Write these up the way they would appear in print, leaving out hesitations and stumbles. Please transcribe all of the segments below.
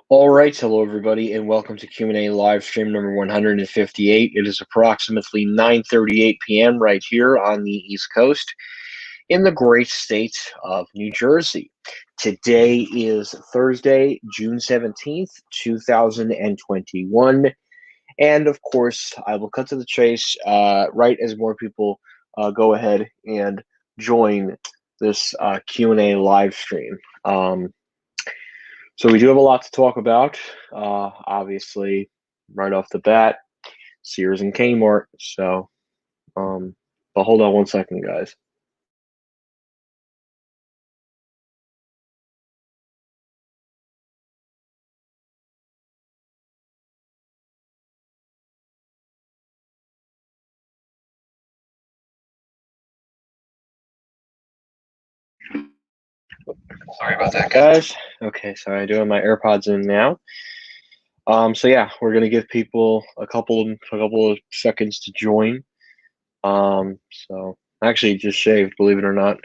All right, hello everybody, and welcome to Q&A live stream number 158. It is approximately 9:38 p.m. right here on the East Coast in the great state of New Jersey. Today is Thursday, June 17th, 2021, and of course, I will cut to the chase right as more people go ahead and join this Q&A live stream. So we do have a lot to talk about. Obviously, right off the bat, Sears and Kmart. So, but hold on one second, guys. Sorry about that, guys. Okay, so I'm doing my AirPods in now. So yeah, we're gonna give people a couple of seconds to join. So I actually just shaved, believe it or not.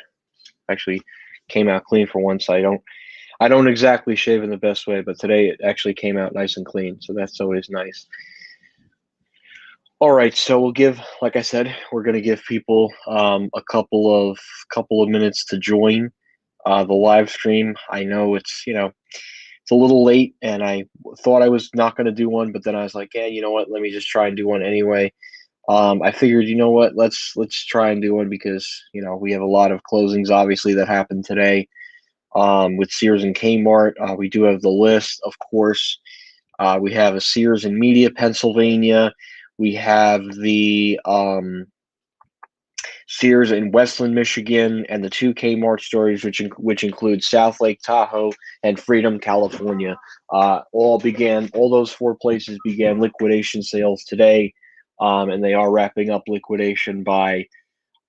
Actually came out clean for once. I don't exactly shave in the best way, but today it actually came out nice and clean, so that's always nice. All right, so like I said, we're gonna give people a couple of minutes to join the live stream. I know it's a little late, and I thought I was not gonna do one, but then I was like, yeah, you know what? Let me just try and do one anyway. I figured, you know what? Let's try and do one because we have a lot of closings obviously that happened today with Sears and Kmart. We do have the list, of course. We have a Sears in Media, Pennsylvania. We have the Sears in Westland, Michigan, and the two Kmart stores, which include South Lake Tahoe and Freedom, California. All those four places began liquidation sales today, and they are wrapping up liquidation by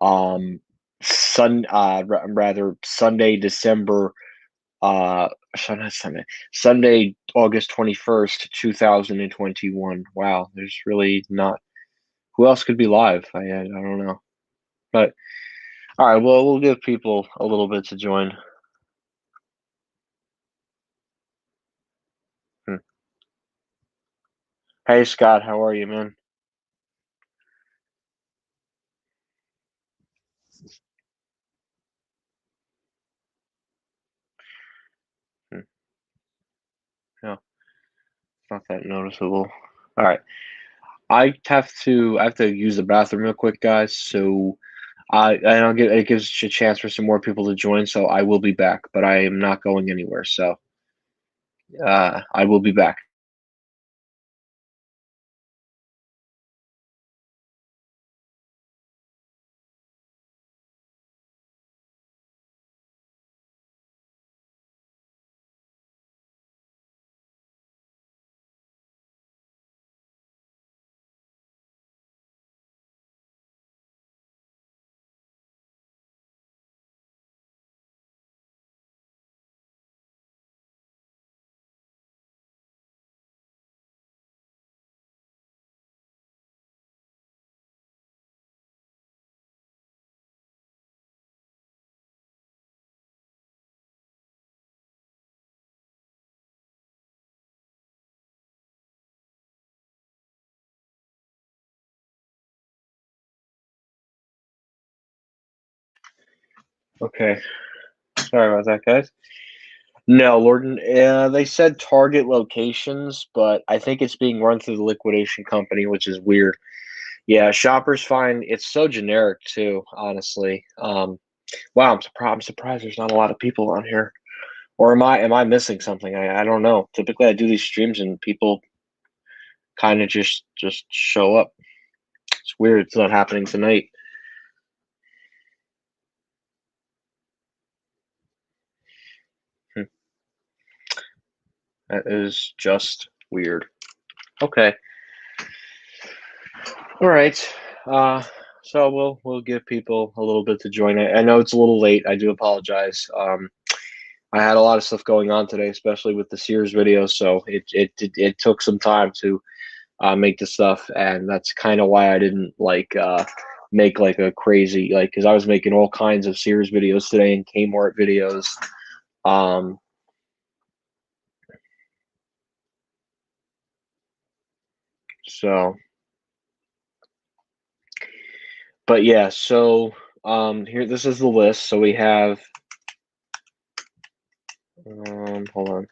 um, Sunday, December Sunday, August 21st, 2021. Wow, there's really not. Who else could be live? I don't know. But all right, well, we'll give people a little bit to join. Hmm. Hey, Scott, how are you, man? Hmm. Yeah, not that noticeable. All right, I have to use the bathroom real quick, guys. So it gives a chance for some more people to join. So I will be back, but I am not going anywhere. So I will be back. Okay, sorry about that, guys. No, Lord, they said target locations, but I think it's being run through the liquidation company, which is weird. Yeah, Shoppers Find, it's so generic too, honestly. Wow, I'm surprised there's not a lot of people on here. Or am I missing something? I don't know. Typically I do these streams and people kind of just show up. It's weird it's not happening tonight. Hmm, that is just weird. Okay. All right. Uh, so we'll give people a little bit to join. I know it's a little late. I do apologize. I had a lot of stuff going on today, especially with the Sears video, so it took some time to make the stuff, and that's kind of why I didn't make like a crazy because I was making all kinds of Sears videos today and Kmart videos. Um, So, but yeah, so here, this is the list. So we have, hold on.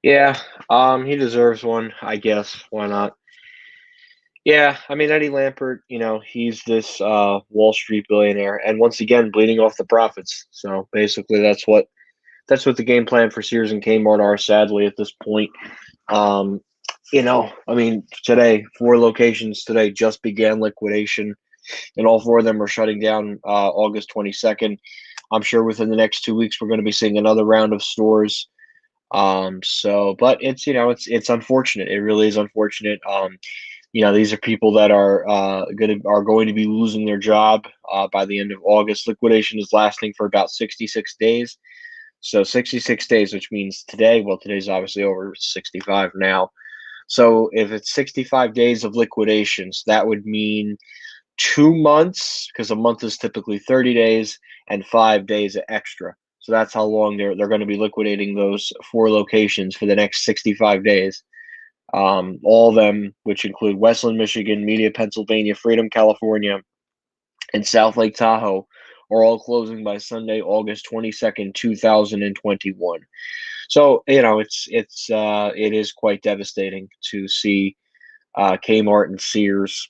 Yeah, he deserves one, I guess. Why not? Yeah, I mean Eddie Lampert, he's this Wall Street billionaire, and once again bleeding off the profits. So basically, that's what the game plan for Sears and Kmart are. Sadly, at this point, um, I mean, today 4 locations today just began liquidation, and all 4 of them are shutting down August 22nd. I'm sure within the next 2 weeks we're going to be seeing another round of stores. But it's unfortunate. It really is unfortunate. These are people that are going to be losing their job by the end of August. Liquidation is lasting for about 66 days. So 66 days, which means today, well, today's obviously over 65 now. So if it's 65 days of liquidations, that would mean 2 months, because a month is typically 30 days, and 5 days extra. So that's how long they're going to be liquidating those 4 locations for the next 65 days. All of them, which include Westland, Michigan, Media, Pennsylvania, Freedom, California, and South Lake Tahoe, are all closing by Sunday, August 22nd, 2021. So it is quite devastating to see Kmart and Sears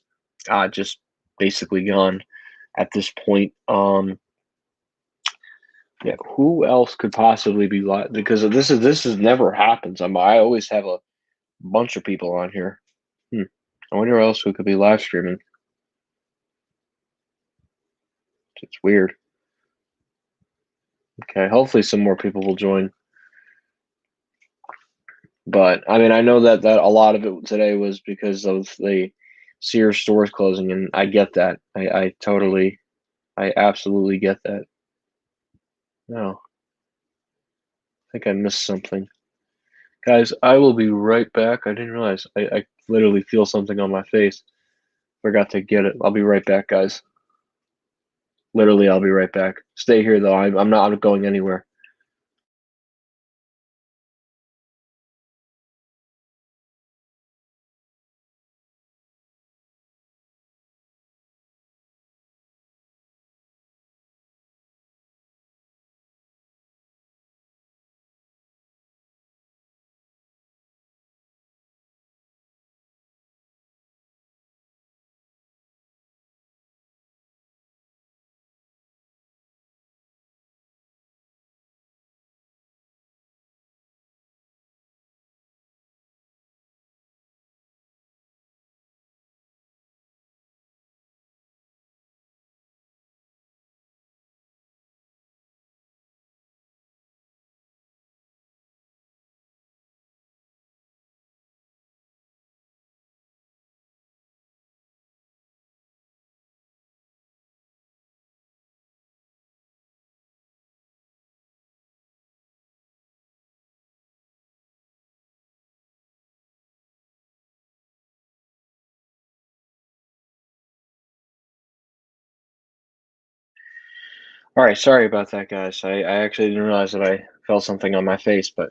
just basically gone at this point. Yeah, who else could possibly be because this is never happens. I always have a bunch of people on here. Hmm. I wonder else who could be live streaming. It's weird. Okay, hopefully some more people will join. But I mean, I know that a lot of it today was because of the Sears stores closing, and I get that. I absolutely get that. No, I think I missed something. Guys, I will be right back. I didn't realize. I literally feel something on my face. Forgot to get it. I'll be right back, guys. Literally, I'll be right back. Stay here, though. I'm not going anywhere. All right, sorry about that, guys. I actually didn't realize that I felt something on my face, but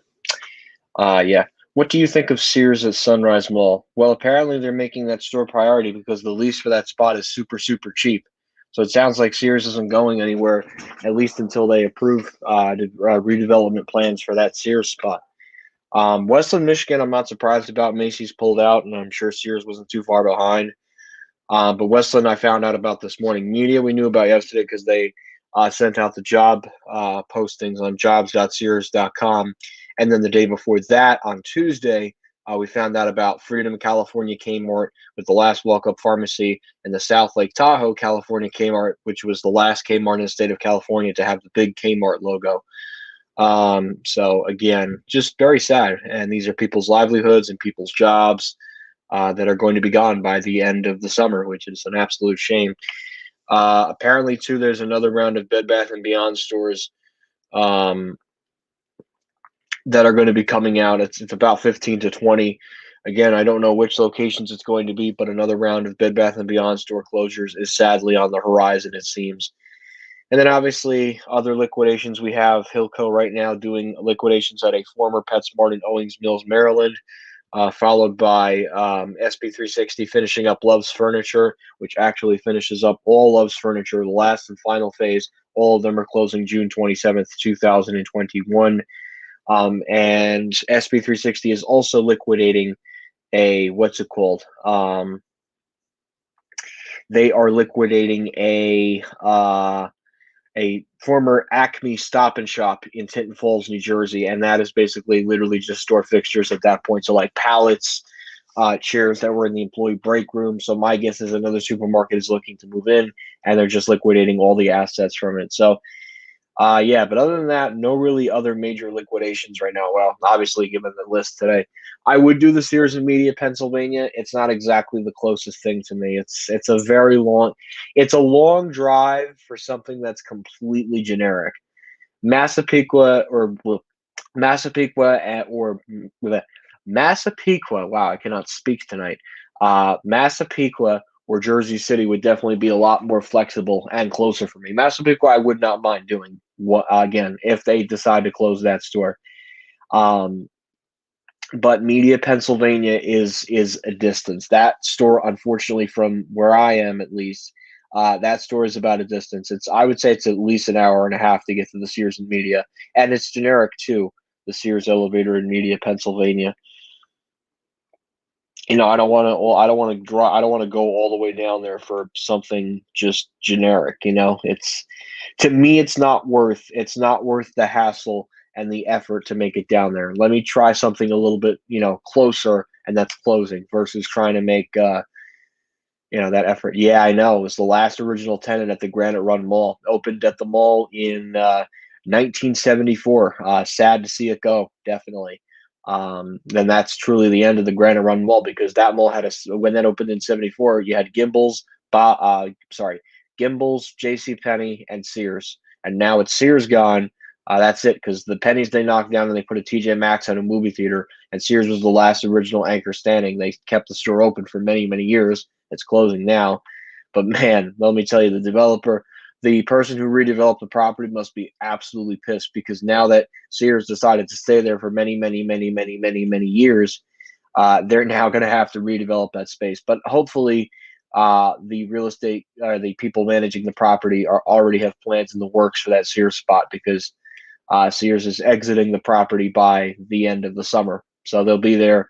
yeah. What do you think of Sears at Sunrise Mall? Well, apparently they're making that store priority because the lease for that spot is super, super cheap. So it sounds like Sears isn't going anywhere, at least until they approve redevelopment plans for that Sears spot. Westland, Michigan, I'm not surprised about. Macy's pulled out, and I'm sure Sears wasn't too far behind. But Westland, I found out about this morning. Media, we knew about yesterday because they sent out the job postings on jobs.sears.com. And then the day before that, on Tuesday, we found out about Freedom, California Kmart with the last walk up pharmacy, and the South Lake Tahoe, California Kmart, which was the last Kmart in the state of California to have the big Kmart logo. So, again, just very sad. And these are people's livelihoods and people's jobs that are going to be gone by the end of the summer, which is an absolute shame. Apparently, too, there's another round of Bed Bath and Beyond stores um, that are going to be coming out. It's about 15 to 20. Again, I don't know which locations it's going to be, but another round of Bed Bath and Beyond store closures is sadly on the horizon, it seems. And then obviously other liquidations we have Hilco right now doing liquidations at a former PetSmart in Owings Mills, Maryland, followed by SB360 finishing up Love's Furniture, which actually finishes up all Love's Furniture, the last and final phase. All of them are closing June 27th, 2021. And SB360 is also liquidating a, what's it called? They are liquidating a former Acme Stop and Shop in Tinton Falls, New Jersey, and that is basically literally just store fixtures at that point. So like pallets, chairs that were in the employee break room. So my guess is another supermarket is looking to move in, and they're just liquidating all the assets from it. So yeah, but other than that, no really other major liquidations right now. Well, obviously, given the list today, I would do the Sears and Media, Pennsylvania. It's not exactly the closest thing to me. It's a very long, it's a long drive for something that's completely generic. Massapequa or well, Massapequa or bleh, Massapequa. Wow, I cannot speak tonight. Massapequa or Jersey City would definitely be a lot more flexible and closer for me. Massapequa, I would not mind doing what again if they decide to close that store. Um, but Media, Pennsylvania is a distance. That store, unfortunately, from where I am at least, that store is about a distance. It's I would say it's at least an hour and a half to get to the Sears and Media, and it's generic too. The Sears Elevator in Media, Pennsylvania. I don't want to. Well, I don't want to draw. I don't want to go all the way down there for something just generic. It's to me, it's not worth the hassle and the effort to make it down there. Let me try something a little bit, closer, and that's closing versus trying to make that effort. Yeah, I know. It was the last original tenant at the Granite Run Mall. Opened at the mall in 1974. Sad to see it go, definitely. Then that's truly the end of the Granite Run Mall because that mall had when that opened in '74, you had Gimbels, J.C. Penney, and Sears, and now it's Sears gone. That's it because the Pennies they knocked down and they put a TJ Maxx and a movie theater, and Sears was the last original anchor standing. They kept the store open for many, many years. It's closing now. But man, let me tell you, the person who redeveloped the property must be absolutely pissed because now that Sears decided to stay there for many, many, many, many, many, many years, they're now going to have to redevelop that space. But hopefully, the real estate or the people managing the property already have plans in the works for that Sears spot because Sears is exiting the property by the end of the summer. So they'll be there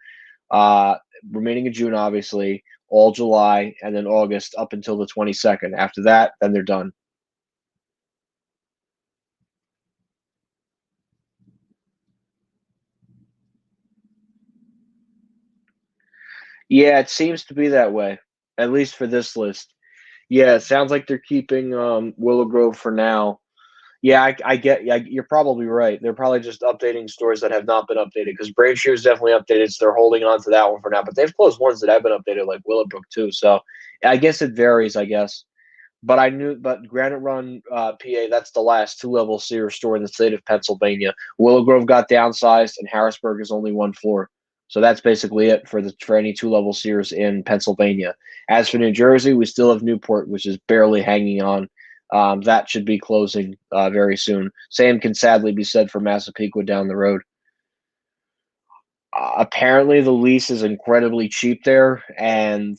uh, remaining in June, obviously, all July, and then August up until the 22nd. After that, then they're done. Yeah, it seems to be that way, at least for this list. Yeah, it sounds like they're keeping Willow Grove for now. Yeah, I get. Yeah, you're probably right. They're probably just updating stores that have not been updated because Braintree is definitely updated, so they're holding on to that one for now. But they've closed ones that have been updated, like Willowbrook too. So I guess it varies. I guess. But Granite Run, PA, that's the last two-level Sears store in the state of Pennsylvania. Willow Grove got downsized, and Harrisburg is only one floor. So that's basically it for any two-level Sears in Pennsylvania. As for New Jersey, we still have Newport, which is barely hanging on. That should be closing very soon. Same can sadly be said for Massapequa down the road. Apparently, the lease is incredibly cheap there, and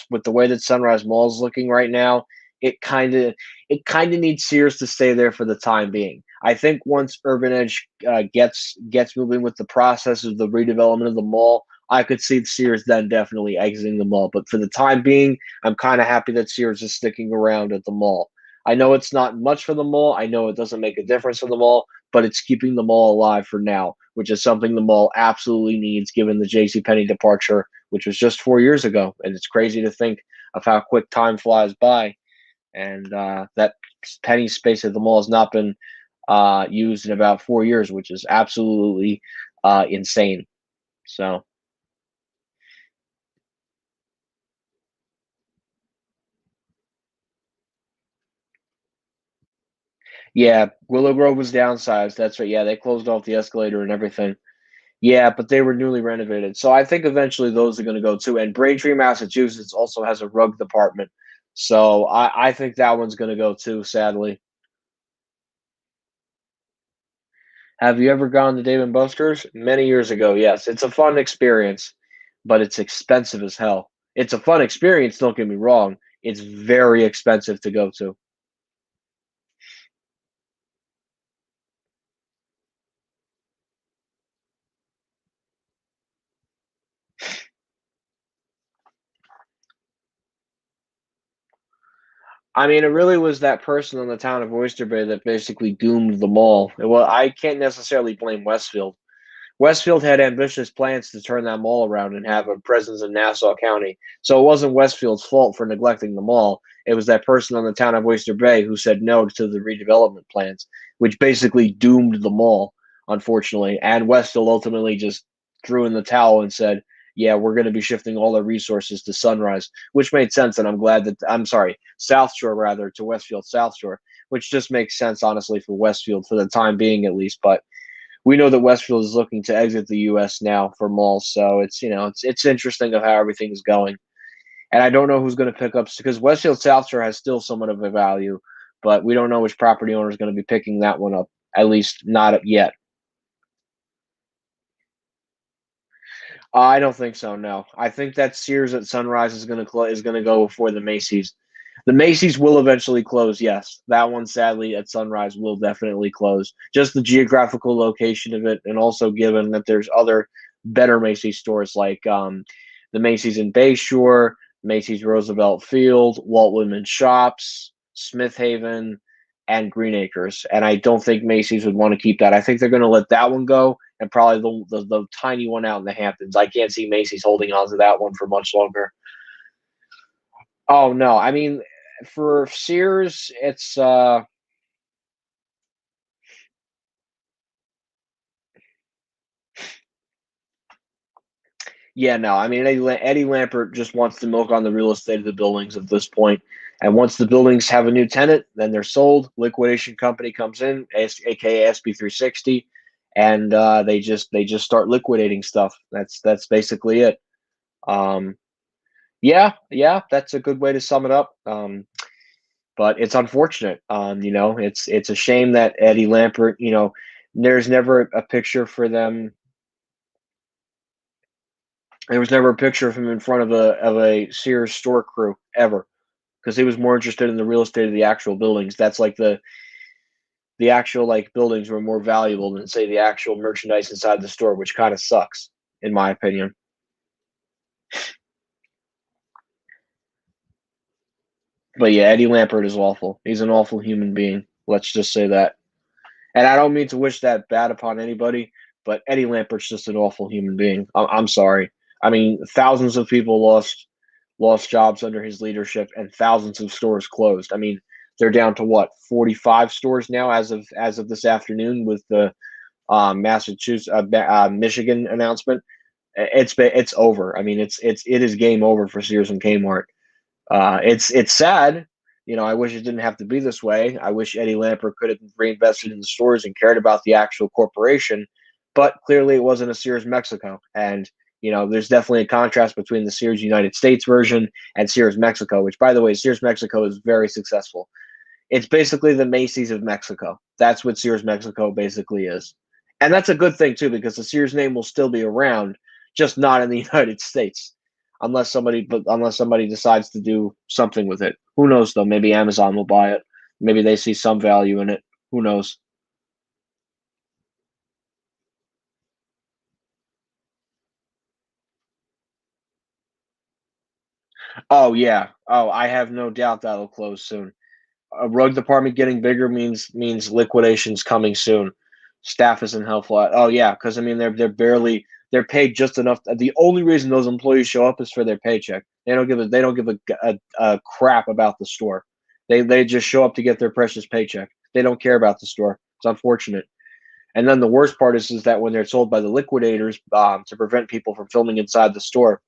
with the way that Sunrise Mall is looking right now, it kind of it kind of needs Sears to stay there for the time being. I think once Urban Edge gets moving with the process of the redevelopment of the mall, I could see Sears then definitely exiting the mall. But for the time being, I'm kind of happy that Sears is sticking around at the mall. I know it's not much for the mall. I know it doesn't make a difference for the mall, but it's keeping the mall alive for now, which is something the mall absolutely needs given the JCPenney departure, which was just 4 years ago. And it's crazy to think of how quick time flies by. And that penny space at the mall has not been used in about 4 years, which is absolutely insane. So, Yeah, Willow Grove was downsized. That's right. Yeah, they closed off the escalator and everything. Yeah, but they were newly renovated. So I think eventually those are going to go too. And Braintree, Massachusetts also has a rug department. So I think that one's going to go too, sadly. Have you ever gone to Dave and Buster's? Many years ago, yes. It's a fun experience, but it's expensive as hell. It's a fun experience, don't get me wrong. It's very expensive to go to. I mean, it really was that person in the town of Oyster Bay that basically doomed the mall. Well, I can't necessarily blame Westfield. Westfield had ambitious plans to turn that mall around and have a presence in Nassau County. So it wasn't Westfield's fault for neglecting the mall. It was that person on the town of Oyster Bay who said no to the redevelopment plans, which basically doomed the mall, unfortunately. And Westfield ultimately just threw in the towel and said, yeah, we're going to be shifting all our resources to Sunrise, which made sense. And I'm glad that, I'm sorry, South Shore rather, to Westfield South Shore, which just makes sense, honestly, for Westfield for the time being, at least. But we know that Westfield is looking to exit the U.S. now for malls, so it's interesting of how everything is going, and I don't know who's going to pick up because Westfield South Shore has still somewhat of a value, but we don't know which property owner is going to be picking that one up. At least not yet. I don't think so. No, I think that Sears at Sunrise is going to go before the Macy's. The Macy's will eventually close. Yes, that one sadly at Sunrise will definitely close. Just the geographical location of it, and also given that there's other better Macy's stores like the Macy's in Bayshore, Macy's Roosevelt Field, Walt Whitman Shops, Smith Haven, and Green Acres. And I don't think Macy's would want to keep that. I think they're going to let that one go and probably the tiny one out in the Hamptons. I can't see Macy's holding on to that one for much longer. Oh no, I mean for Sears, it's yeah, no, I mean Eddie Lampert just wants to milk on the real estate of the buildings at this point. And once the buildings have a new tenant, then they're sold. Liquidation company comes in, aka SB360, and they just start liquidating stuff. That's basically it. Um, yeah, yeah, that's a good way to sum it up. But it's unfortunate. It's a shame that Eddie Lampert, there's never a picture for them. There was never a picture of him in front of a Sears store crew ever because he was more interested in the real estate of the actual buildings. That's like the actual like buildings were more valuable than say the actual merchandise inside the store, which kind of sucks in my opinion. But yeah, Eddie Lampert is awful. He's an awful human being. Let's just say that. And I don't mean to wish that bad upon anybody, but Eddie Lampert's just an awful human being. I'm sorry. I mean, thousands of people lost jobs under his leadership, and thousands of stores closed. I mean, they're down to what 45 stores now as of this afternoon with the Massachusetts Michigan announcement. It's over. I mean, it is game over for Sears and Kmart. It's sad. I wish it didn't have to be this way. I wish Eddie Lampert could have reinvested in the stores and cared about the actual corporation, but clearly it wasn't a Sears Mexico. And there's definitely a contrast between the Sears United States version and Sears Mexico, which, by the way, Sears Mexico is very successful. It's basically the Macy's of Mexico. That's what Sears Mexico basically is, and that's a good thing too because the Sears name will still be around, just not in the United States unless somebody decides to do something with it. Who knows though? Maybe Amazon will buy it. Maybe they see some value in it. Who knows? Oh yeah. Oh, I have no doubt that'll close soon. A rug department getting bigger means liquidations coming soon. Staff isn't helpful. Oh yeah, because I mean they're paid just enough. The only reason those employees show up is for their paycheck. They don't give a crap about the store. They just show up to get their precious paycheck. They don't care about the store. It's unfortunate. And then the worst part is that when they're sold by the liquidators to prevent people from filming inside the store.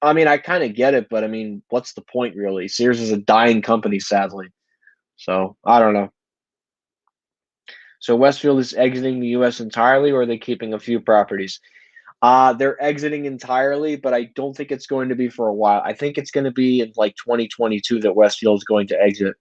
I mean, I kind of get it, but I mean, what's the point really? Sears is a dying company, sadly. So I don't know. So Westfield is exiting the U.S. entirely, or are they keeping a few properties? They're exiting entirely, but I don't think it's going to be for a while. I think it's going to be in like 2022 that Westfield is going to exit.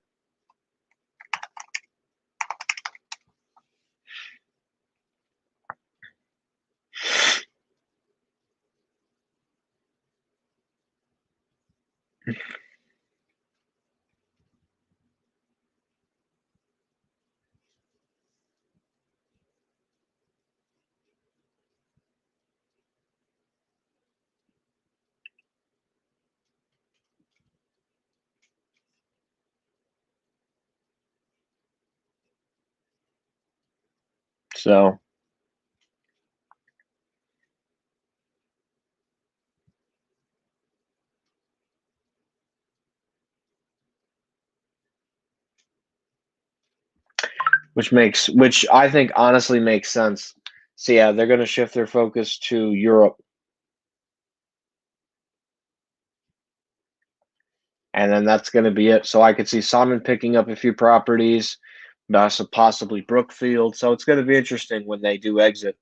So, which I think honestly makes sense. So yeah, they're going to shift their focus to Europe, and then that's going to be it. So I could see Simon picking up a few properties, so possibly Brookfield. So it's going to be interesting when they do exit.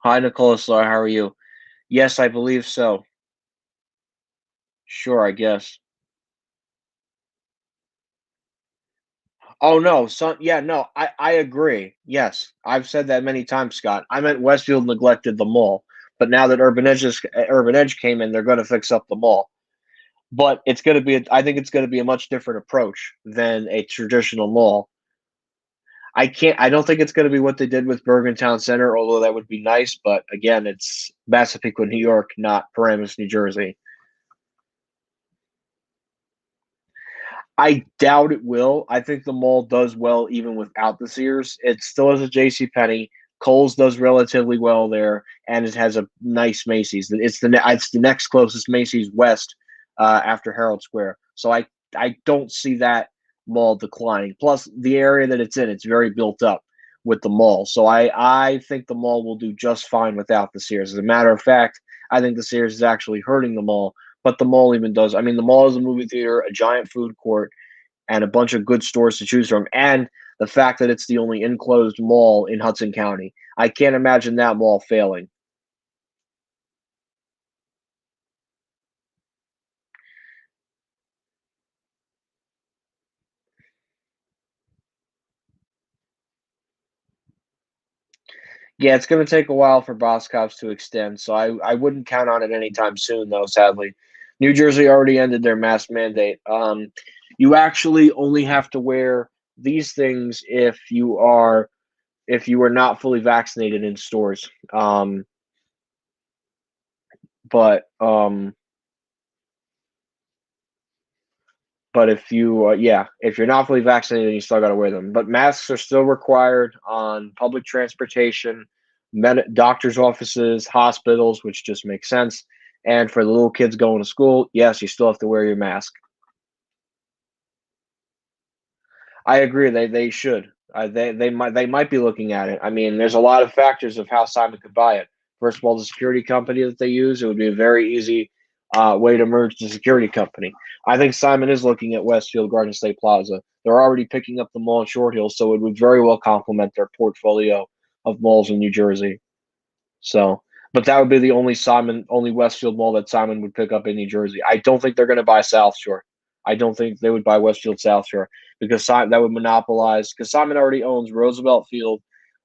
Hi, Nicholas. How are you? Yes, I believe so. Sure, I guess. Oh no, yeah, no, I agree. Yes, I've said that many times, Scott. I meant Westfield neglected the mall, but now that Urban Edge came in, they're going to fix up the mall. But it's going to be, I think it's going to be a much different approach than a traditional mall. I don't think it's going to be what they did with Bergen Town Center, although that would be nice. But again, it's Massapequa, New York, not Paramus, New Jersey. I doubt it will. I think the mall does well even without the Sears. It still has a J.C. Penney. Kohl's does relatively well there, and it has a nice Macy's. It's the next closest Macy's West after Herald Square. So I don't see that mall declining. Plus, the area that it's in, it's very built up with the mall. So I think the mall will do just fine without the Sears. As a matter of fact, I think the Sears is actually hurting the mall, but the mall even does. I mean, the mall is a movie theater, a giant food court, and a bunch of good stores to choose from. And the fact that it's the only enclosed mall in Hudson County. I can't imagine that mall failing. Yeah, it's going to take a while for Boscov's to extend, so I wouldn't count on it anytime soon, though, sadly. New Jersey already ended their mask mandate. You actually only have to wear these things if you are not fully vaccinated in stores. But but if you're not fully vaccinated, you still got to wear them. But masks are still required on public transportation, doctors' offices, hospitals, which just makes sense. And for the little kids going to school, yes, you still have to wear your mask. I agree. They should. They might be looking at it. I mean, there's a lot of factors of how Simon could buy it. First of all, the security company that they use, it would be a very easy way to merge the security company. I think Simon is looking at Westfield Garden State Plaza. They're already picking up the mall in Short Hills, so it would very well complement their portfolio of malls in New Jersey. So, but that would be the only Westfield mall that Simon would pick up in New Jersey. I don't think they're going to buy South Shore. I don't think they would buy Westfield South Shore because that would monopolize. Because Simon already owns Roosevelt Field,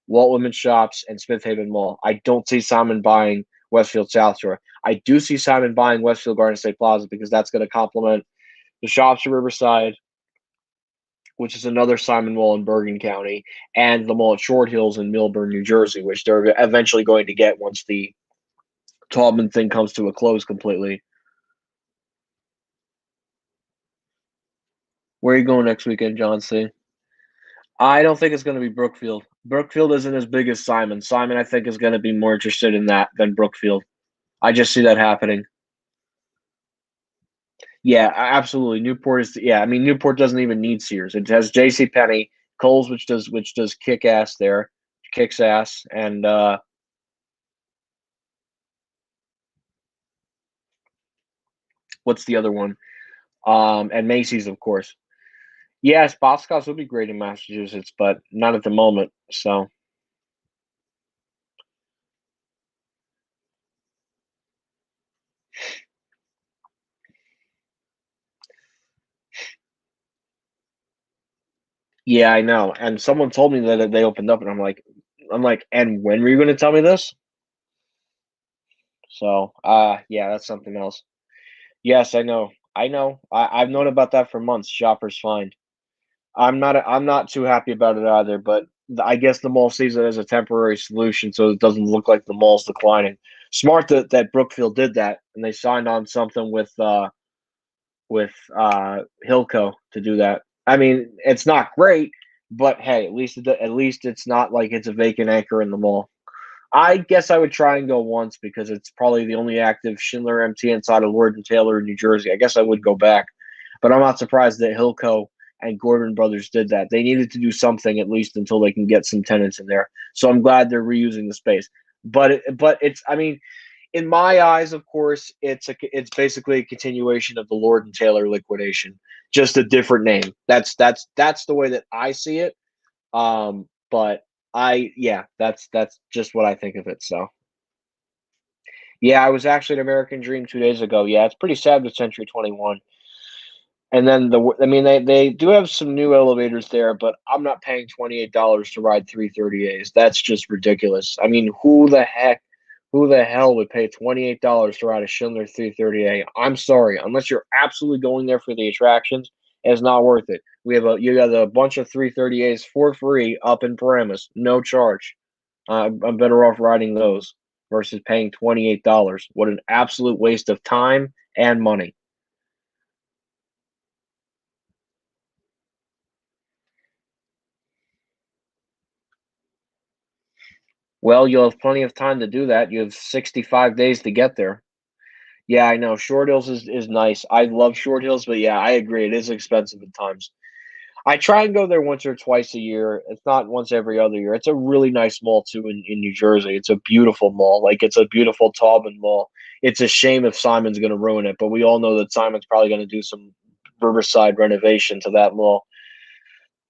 Walt Women's Shops, and Smith Haven Mall. I don't see Simon buying Westfield South Shore. I do see Simon buying Westfield Garden State Plaza because that's going to complement the shops at Riverside, which is another Simon Mall in Bergen County, and the mall at Short Hills in Millburn, New Jersey, which they're eventually going to get once the Taubman thing comes to a close completely. Where are you going next weekend, John C? I don't think it's going to be Brookfield. Brookfield isn't as big as Simon. Simon, I think, is going to be more interested in that than Brookfield. I just see that happening. Yeah, absolutely. Newport is yeah. I mean, Newport doesn't even need Sears. It has J.C. Penney, Kohl's, which does kick ass there, kicks ass, and What's the other one? And Macy's, of course. Yes, Boscov's would be great in Massachusetts, but not at the moment. So yeah, I know. And someone told me that they opened up, and I'm like, and when were you going to tell me this? So, yeah, that's something else. Yes, I know. I know. I've known about that for months. Shoppers Find. I'm not too happy about it either, but I guess the mall sees it as a temporary solution, so it doesn't look like the mall's declining. Smart that Brookfield did that, and they signed on something with Hilco to do that. I mean, it's not great, but hey, at least it's not like it's a vacant anchor in the mall. I guess I would try and go once because it's probably the only active Schindler MT inside of Lord and Taylor in New Jersey. I guess I would go back, but I'm not surprised that Hilco and Gordon Brothers did that. They needed to do something at least until they can get some tenants in there. So I'm glad they're reusing the space. But it's I mean, in my eyes, of course, it's basically a continuation of the Lord and Taylor liquidation, just a different name. That's the way that I see it. But yeah, that's just what I think of it. So yeah, I was actually at American Dream 2 days ago. Yeah, it's pretty sad with Century 21. And then I mean, they do have some new elevators there, but I'm not paying $28 to ride 330As. That's just ridiculous. I mean, who the hell would pay $28 to ride a Schindler 330A? I'm sorry, unless you're absolutely going there for the attractions, it's not worth it. You got a bunch of 330As for free up in Paramus, no charge. I'm better off riding those versus paying $28. What an absolute waste of time and money. Well, you'll have plenty of time to do that. You have 65 days to get there. Yeah, I know. Short Hills is nice. I love Short Hills, but yeah, I agree. It is expensive at times. I try and go there once or twice a year. It's not once every other year. It's a really nice mall too in New Jersey. It's a beautiful mall. Like it's a beautiful Taubman mall. It's a shame if Simon's going to ruin it, but we all know that Simon's probably going to do some Riverside renovation to that mall.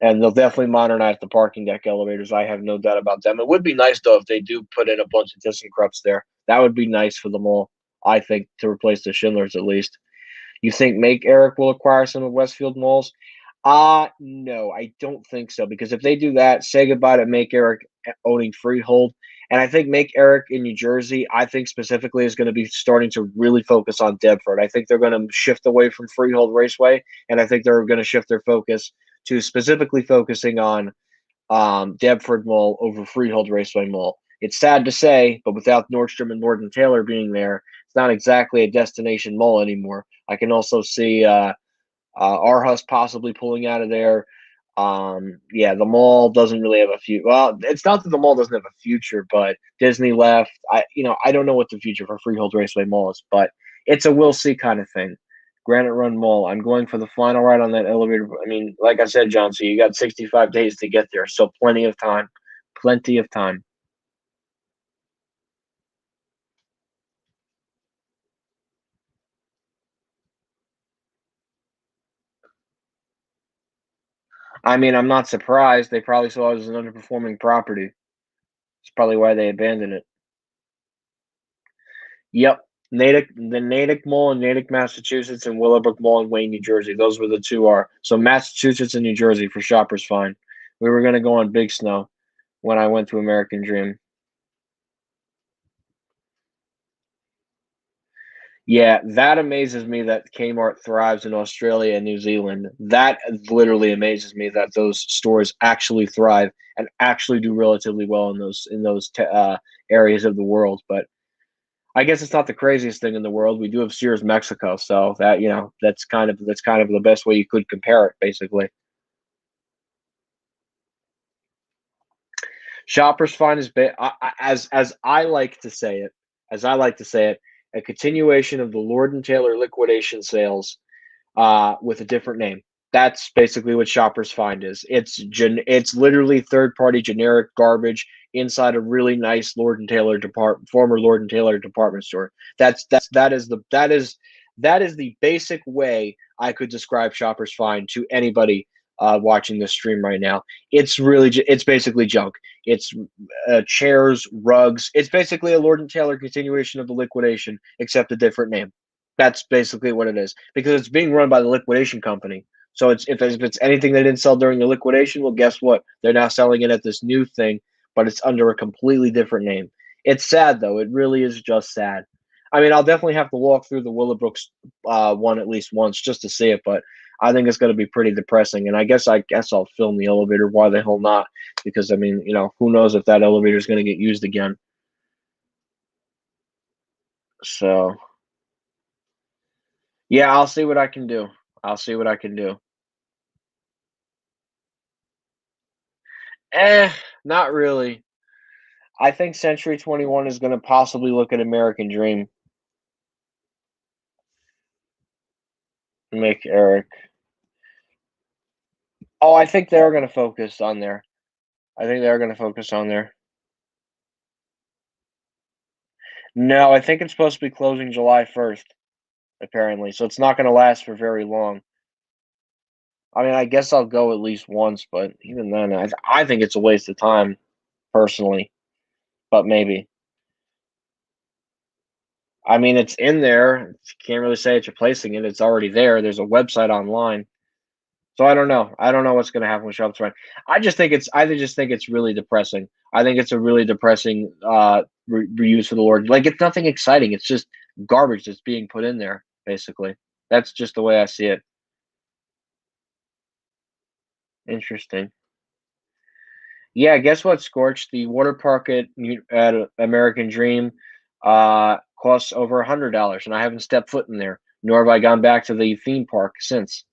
And they'll definitely modernize the parking deck elevators. I have no doubt about them. It would be nice though if they do put in a bunch of ThyssenKrupps there. That would be nice for the mall, I think, to replace the Schindlers at least. You think Make Eric will acquire some of Westfield malls? No, I don't think so. Because if they do that, say goodbye to Make Eric owning Freehold. And I think Make Eric in New Jersey, I think specifically is going to be starting to really focus on Deptford. I think they're going to shift away from Freehold Raceway, and I think they're going to shift their focus to specifically focusing on Deptford Mall over Freehold Raceway Mall. It's sad to say, but without Nordstrom and Lord and Taylor being there, it's not exactly a destination mall anymore. I can also see Arhus possibly pulling out of there. Yeah, the mall doesn't really have a future. Well, it's not that the mall doesn't have a future, but Disney left. I don't know what the future for Freehold Raceway Mall is, but it's a we'll see kind of thing. Granite Run Mall. I'm going for the final ride on that elevator. I mean, like I said, John, so you got 65 days to get there, so plenty of time. Plenty of time. I mean, I'm not surprised. They probably saw it as an underperforming property. It's probably why they abandoned it. Yep. Natick Mall in Natick, Massachusetts, and Willowbrook Mall in Wayne, New Jersey. Those were the two are. So Massachusetts and New Jersey for Shoppers Find. We were gonna go on Big Snow when I went to American Dream. Yeah, that amazes me that Kmart thrives in Australia and New Zealand. That literally amazes me that those stores actually thrive and actually do relatively well in those areas of the world. But I guess it's not the craziest thing in the world. We do have Sears Mexico, so that that's kind of the best way you could compare it, basically. Shoppers Find is as I like to say it, a continuation of the Lord and Taylor liquidation sales with a different name. That's basically what Shoppers Find is. It's literally third party generic garbage inside a really nice Lord and Taylor former Lord and Taylor department store. That is That is the basic way I could describe Shoppers Find to anybody watching this stream right now. It's really it's basically junk. It's chairs, rugs. It's basically a Lord and Taylor continuation of the liquidation, except a different name. That's basically what it is because it's being run by the liquidation company. So it's if it's anything they didn't sell during the liquidation, well, guess what? They're now selling it at this new thing, but it's under a completely different name. It's sad though. It really is just sad. I mean, I'll definitely have to walk through the Willowbrooks one at least once just to see it, but I think it's going to be pretty depressing. And I guess I'll film the elevator. Why the hell not? Because I mean, who knows if that elevator is going to get used again. So yeah, I'll see what I can do. I'll see what I can do. Eh, not really. I think Century 21 is going to possibly look at American Dream. Make Eric. Oh, I think they're going to focus on there. I think they're going to focus on there. No, I think it's supposed to be closing July 1st, apparently. So it's not going to last for very long. I mean, I guess I'll go at least once, but even then, I think it's a waste of time, personally. But maybe. I mean, it's in there. You can't really say it's replacing it. It's already there. There's a website online. So I don't know. I don't know what's going to happen with Shop Run. I just think it's really depressing. I think it's a really depressing reuse for the Lord. Like it's nothing exciting. It's just garbage that's being put in there. Basically, that's just the way I see it. Interesting. Yeah, guess what, Scorch? The water park at American Dream costs over $100, and I haven't stepped foot in there. Nor have I gone back to the theme park since.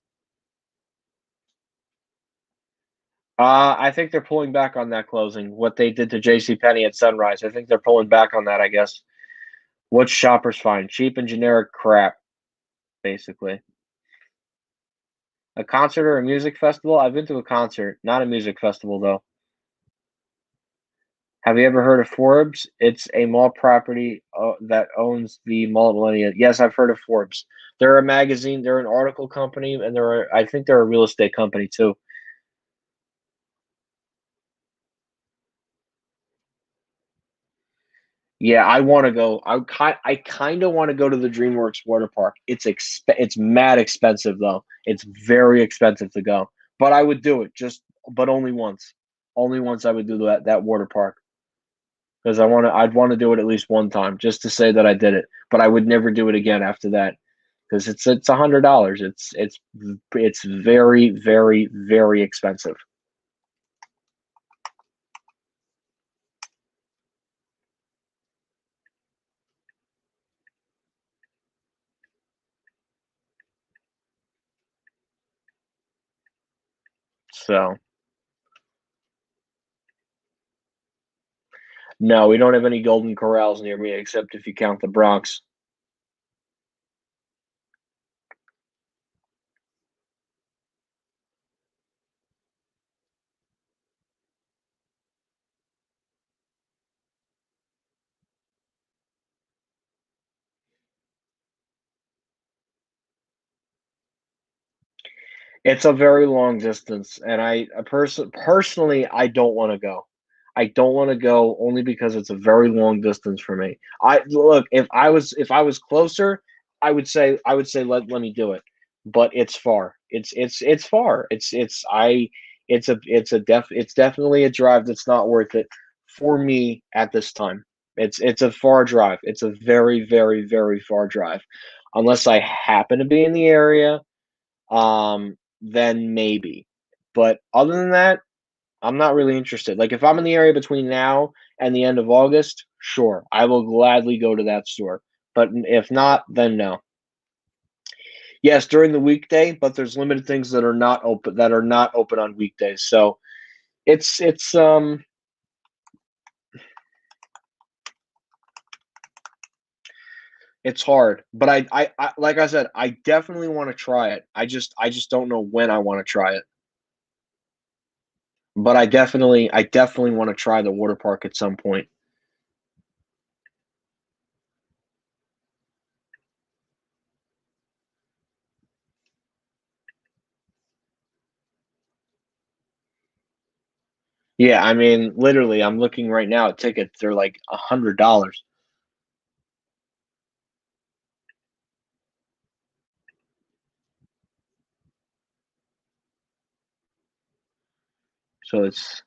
I think they're pulling back on that closing. What they did to J.C. Penney at Sunrise, I think they're pulling back on that. I guess. What's shoppers find? Cheap and generic crap, basically. A concert or a music festival? I've been to a concert, not a music festival though. Have you ever heard of Forbes? It's a mall property that owns the Mall Millennia. Yes, I've heard of Forbes. They're a magazine. They're an article company, and I think they're a real estate company too. Yeah, I want to go. I kind of want to go to the DreamWorks water park. It's mad expensive though. It's very expensive to go. But I would do it but only once. Only once I would do that water park because I'd want to do it at least one time just to say that I did it. But I would never do it again after that because it's $100. It's very very very expensive. So, no, we don't have any Golden Corrals near me except if you count the Bronx. It's a very long distance, and personally, I don't want to go. I don't want to go only because it's a very long distance for me. I look if I was closer, I would say let me do it, but it's far. It's far. It's definitely a drive that's not worth it for me at this time. It's a far drive. It's a very very very far drive, unless I happen to be in the area then maybe. But other than that, I'm not really interested. Like if I'm in the area between now and the end of August, sure, I will gladly go to that store. But if not, then no. Yes, during the weekday, but there's limited things that are not open on weekdays. So it's it's hard. But I like I said, I definitely want to try it. I just don't know when I want to try it. But I definitely want to try the water park at some point. Yeah, I mean, literally, I'm looking right now at tickets. They're like $100. So it's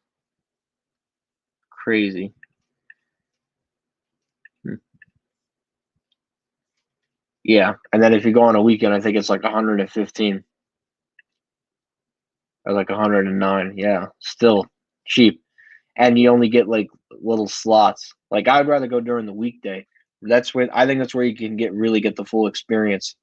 crazy. Hmm. Yeah, and then if you go on a weekend, I think it's like 115 or like 109. Yeah, still cheap, and you only get like little slots. Like I'd rather go during the weekday. That's when I think that's where you can get the full experience.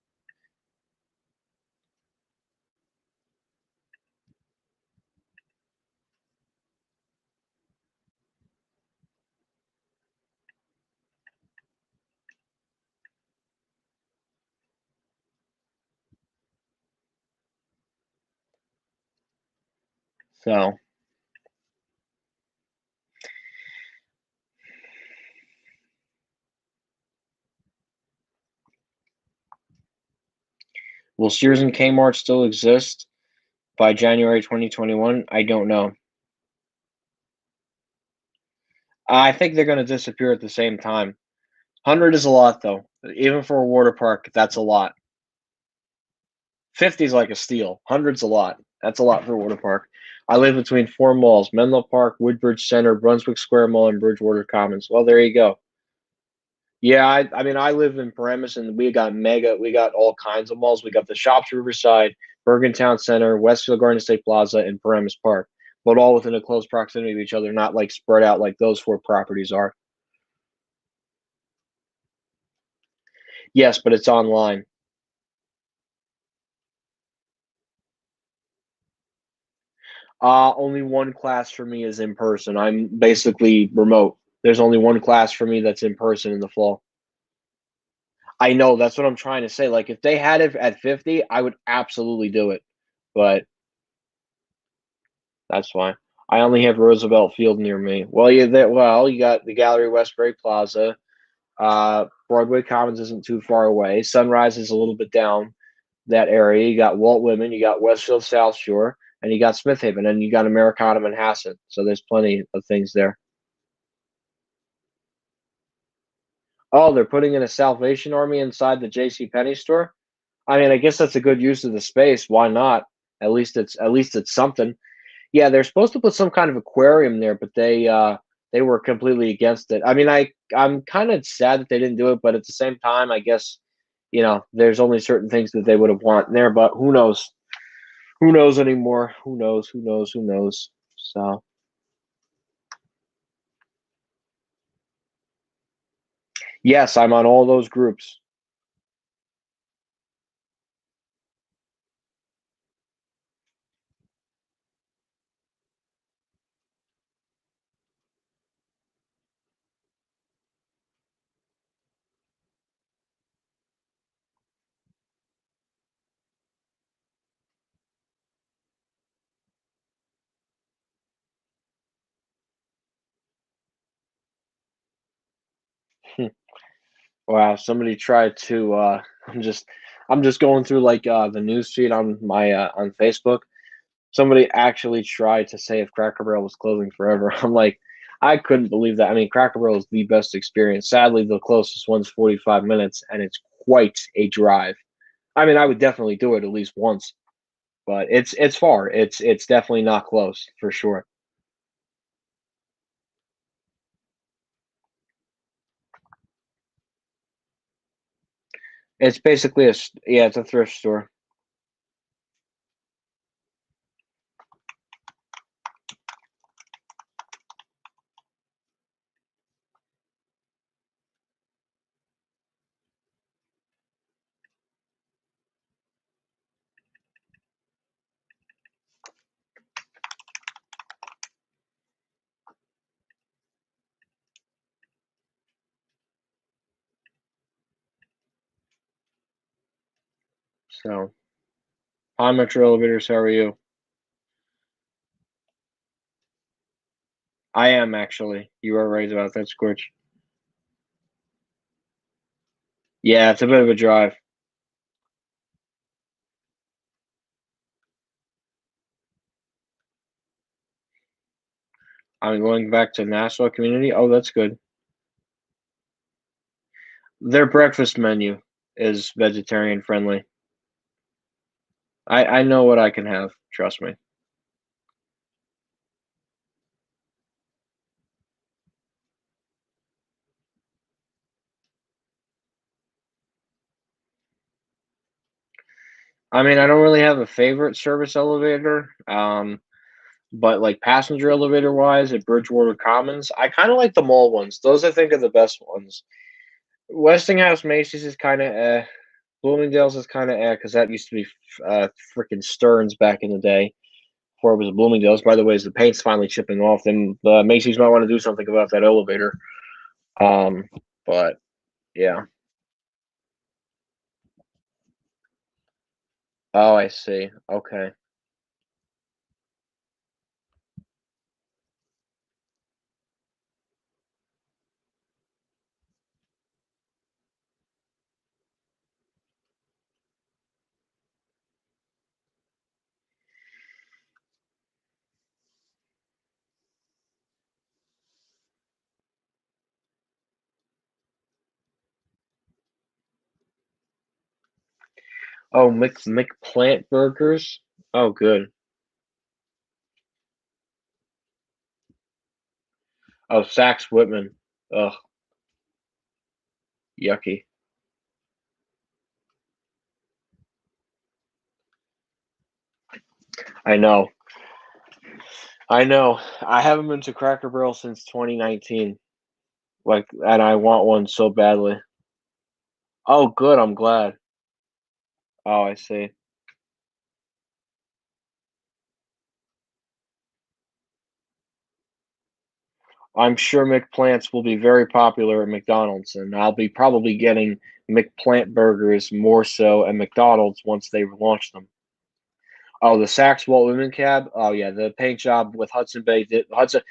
So, will Sears and Kmart still exist by January 2021? I don't know. I think they're going to disappear at the same time. 100 is a lot though. Even for a water park, that's a lot. 50 is like a steal. 100's a lot. That's a lot for a water park. I live between four malls: Menlo Park, Woodbridge Center, Brunswick Square Mall, and Bridgewater Commons. Well, there you go. Yeah, I mean, I live in Paramus, and we got all kinds of malls. We got the Shops Riverside, Bergen Town Center, Westfield Garden State Plaza, and Paramus Park, but all within a close proximity of each other, not like spread out like those four properties are. Yes, but it's online. Only one class for me is in person. I'm basically remote. There's only one class for me that's in person in the fall. I know, that's what I'm trying to say. Like, if they had it at 50, I would absolutely do it, but that's fine. I only have Roosevelt Field near me. You got the Gallery Westbury Plaza. Broadway Commons isn't too far away. Sunrise is a little bit down that area. You got Walt Whitman, you got Westfield South Shore, and you got Smith Haven, and you got Americana Manhasset. So there's plenty of things there. Oh, they're putting in a Salvation Army inside the J.C. Penney store. I mean, I guess that's a good use of the space. Why not? At least it's something. Yeah, they're supposed to put some kind of aquarium there, but they were completely against it. I mean, I'm kind of sad that they didn't do it, but at the same time, I guess there's only certain things that they would have want there, but who knows? Who knows anymore? Who knows? Who knows? Who knows? So, yes, I'm on all those groups. Wow, somebody tried to I'm just going through like the news feed on my on Facebook. Somebody actually tried to say if Cracker Barrel was closing forever. I'm like, I couldn't believe that. I mean, Cracker Barrel is the best experience. Sadly, the closest one's 45 minutes, and it's quite a drive. I mean, I would definitely do it at least once, but it's far. It's definitely not close for sure. It's basically yeah, it's a thrift store. So, hi, Metro Elevators. How are you? I am actually. You are right about that, Scorch. Yeah, it's a bit of a drive. I'm going back to Nassau Community. Oh, that's good. Their breakfast menu is vegetarian friendly. I know what I can have, trust me. I mean, I don't really have a favorite service elevator, but, like, passenger elevator wise at Bridgewater Commons, I kinda like the mall ones. Those I think are the best ones. Westinghouse Macy's is kinda Bloomingdale's is kinda because that used to be frickin' Stearns back in the day before it was a Bloomingdale's. By the way, as the paint's finally chipping off, then Macy's might wanna do something about that elevator. Um, but yeah. Oh, I see. Okay. Oh, McPlant burgers? Oh, good. Oh, Saks Whitman. Ugh, yucky. I know. I know. I haven't been to Cracker Barrel since 2019. Like, and I want one so badly. Oh, good. I'm glad. Oh, I see. I'm sure McPlants will be very popular at McDonald's, and I'll be probably getting McPlant burgers more so at McDonald's once they launch them. Oh, the Saks Walt Women cab? Oh, yeah, the paint job with Hudson Bay did Hudson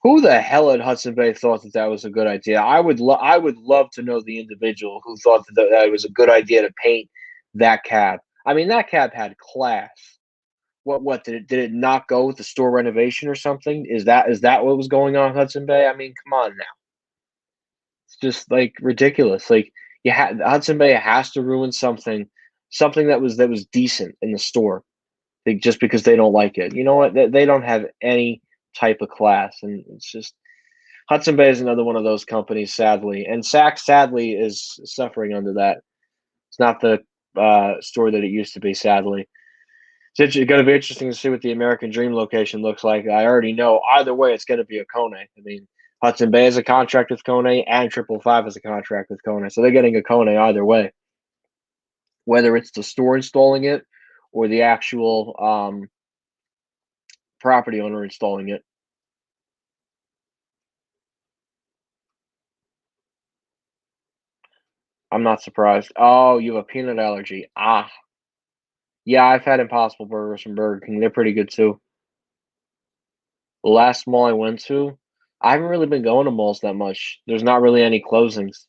who the hell at Hudson Bay thought that that was a good idea? I would love to know the individual who thought that it was a good idea to paint that cab. I mean, that cab had class. What did it not go with the store renovation or something? Is that what was going on in Hudson Bay? I mean, come on now. It's just, like, ridiculous. Like, Hudson Bay has to ruin something that was decent in the store. Just because they don't like it. You know what? They don't have any type of class, and it's just Hudson Bay is another one of those companies, sadly, and Saks sadly is suffering under that. It's not the store that it used to be, sadly. It's going to be interesting to see what the American Dream location looks like. I already know either way, it's going to be a Kone. I mean, Hudson Bay has a contract with Kone, and 555 has a contract with Kone, so they're getting a Kone either way, whether it's the store installing it or the actual property owner installing it. I'm not surprised. Oh, you have a peanut allergy. Ah, yeah, I've had Impossible Burgers from Burger King. They're pretty good too. The last mall I went to, I haven't really been going to malls that much. There's not really any closings.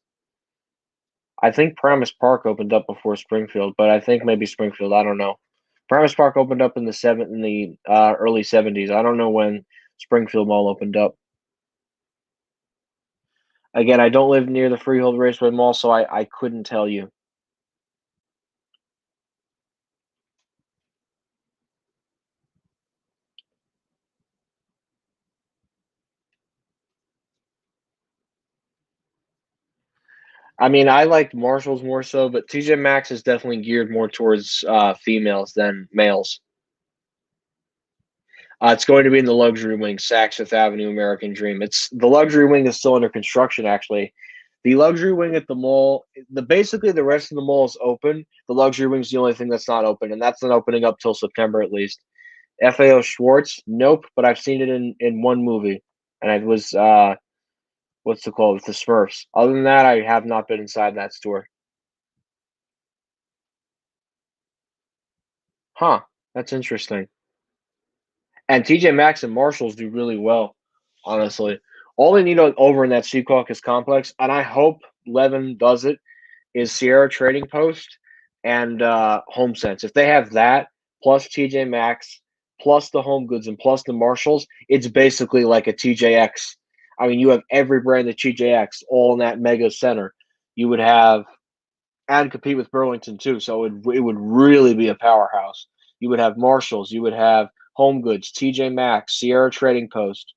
I think Promise Park opened up before Springfield, but I think maybe Springfield. I don't know. Promise Park opened up in the early '70s. I don't know when Springfield Mall opened up. Again, I don't live near the Freehold Raceway Mall, so I couldn't tell you. I mean, I liked Marshalls more so, but TJ Maxx is definitely geared more towards females than males. It's going to be in the luxury wing, Saks Fifth Avenue American Dream. It's the luxury wing is still under construction. Actually, the luxury wing at the mall, basically the rest of the mall is open. The luxury wing is the only thing that's not open, and that's not opening up till September at least. FAO Schwartz, nope, but I've seen it in one movie, and it was what's it called? It's the Smurfs. Other than that, I have not been inside that store. Huh? That's interesting. And TJ Maxx and Marshalls do really well, honestly. All they need over in that Secaucus complex, and I hope Levin does it, is Sierra Trading Post and HomeSense. If they have that plus TJ Maxx plus the Home Goods and plus the Marshalls, it's basically like a TJX. I mean, you have every brand of TJX all in that mega center. You would have and compete with Burlington too, so it would really be a powerhouse. You would have Marshalls, you would have Home Goods, TJ Maxx, Sierra Trading Post,